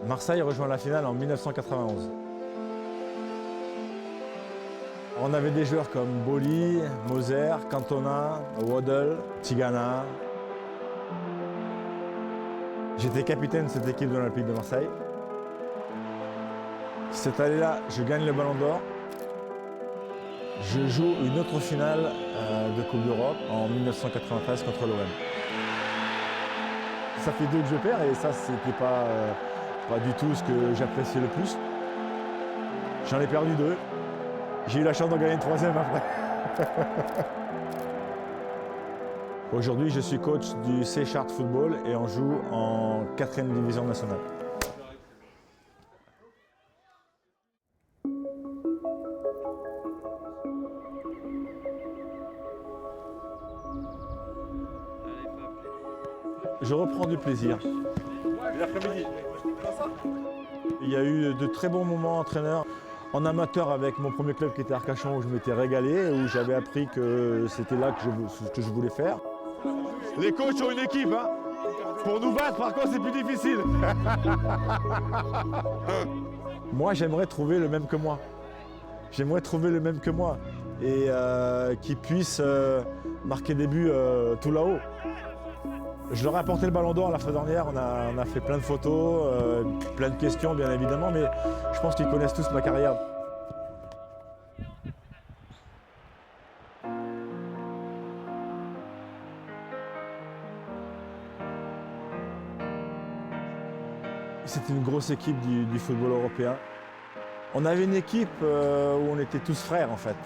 Marseille rejoint la finale en 1991. On avait des joueurs comme Boli, Moser, Cantona, Waddle, Tigana. J'étais capitaine de cette équipe de l'Olympique de Marseille. Cette année-là, je gagne le Ballon d'Or. Je joue une autre finale de Coupe d'Europe en 1993 contre l'OM. Ça fait 2 que je perds et ça, c'était pas du tout ce que j'appréciais le plus. J'en ai perdu 2. J'ai eu la chance d'en gagner une 3e après. Aujourd'hui, je suis coach du Seychelles Football et on joue en 4e division nationale. Je reprends du plaisir. L'après-midi. Il y a eu de très bons moments entraîneur. En amateur avec mon premier club qui était Arcachon où je m'étais régalé, où j'avais appris que c'était là que je voulais faire. Les coachs ont une équipe, hein. Pour nous battre, par contre, c'est plus difficile. Moi, j'aimerais trouver le même que moi. J'aimerais trouver le même que moi et qui puisse marquer des buts tout là-haut. Je leur ai apporté le Ballon d'Or la fois dernière, on a fait plein de photos, plein de questions bien évidemment, mais je pense qu'ils connaissent tous ma carrière. C'était une grosse équipe du football européen. On avait une équipe où on était tous frères en fait.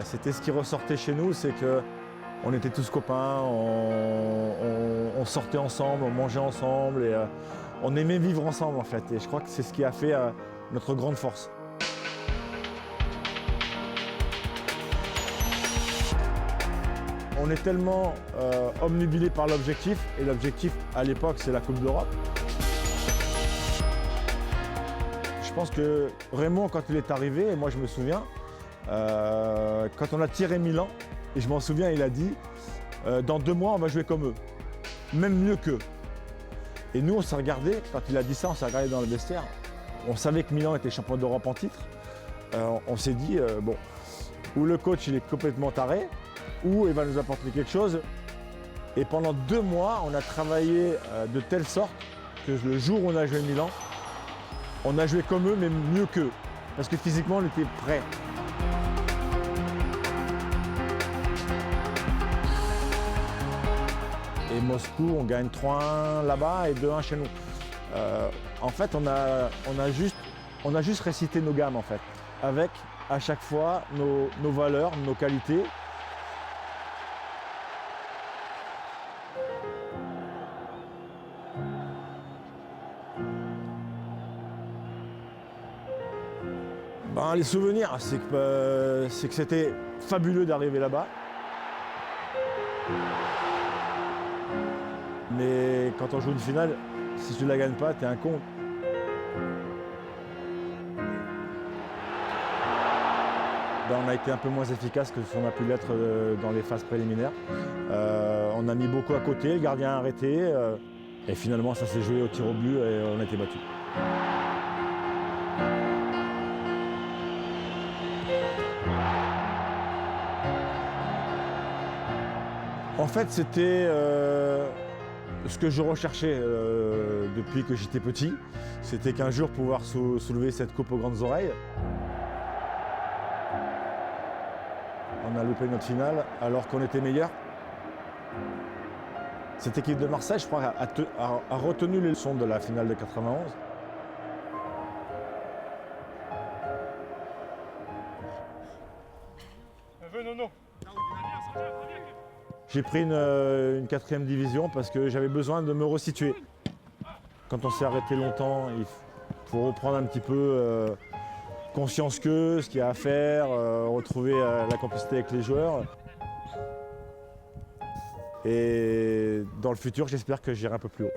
C'était ce qui ressortait chez nous, c'est que on était tous copains, on sortait ensemble, on mangeait ensemble et on aimait vivre ensemble en fait. Et je crois que c'est ce qui a fait notre grande force. On est tellement omnubilé par l'objectif, et l'objectif à l'époque c'est la Coupe d'Europe. Je pense que Raymond, quand il est arrivé, et moi je me souviens, quand on a tiré Milan, et je m'en souviens, il a dit dans 2 mois, on va jouer comme eux, même mieux qu'eux. Et nous, on s'est regardé, quand il a dit ça, on s'est regardé dans le vestiaire. On savait que Milan était champion d'Europe en titre. On s'est dit, bon, ou le coach il est complètement taré, ou il va nous apporter quelque chose. Et pendant 2 mois, on a travaillé de telle sorte que le jour où on a joué Milan, on a joué comme eux, mais mieux qu'eux. Parce que physiquement, on était prêts. Et Moscou, on gagne 3-1 là-bas et 2-1 chez nous. En fait, on a juste récité nos gammes, en fait, avec à chaque fois nos valeurs, nos qualités. Ben, les souvenirs, c'est que c'était fabuleux d'arriver là-bas. Mais quand on joue une finale, si tu ne la gagnes pas, t'es un con. Ben, on a été un peu moins efficace que ce qu'on a pu l'être dans les phases préliminaires. On a mis beaucoup à côté, le gardien a arrêté. Et finalement, ça s'est joué au tir au but et on a été battus. En fait, c'était ce que je recherchais depuis que j'étais petit. C'était qu'un jour pouvoir soulever cette coupe aux grandes oreilles. On a loupé notre finale alors qu'on était meilleur. Cette équipe de Marseille, je crois, a retenu les leçons de la finale de 91. J'ai pris une 4e division parce que j'avais besoin de me resituer. Quand on s'est arrêté longtemps, il faut reprendre un petit peu conscience que ce qu'il y a à faire, retrouver la complicité avec les joueurs. Et dans le futur, j'espère que j'irai un peu plus haut.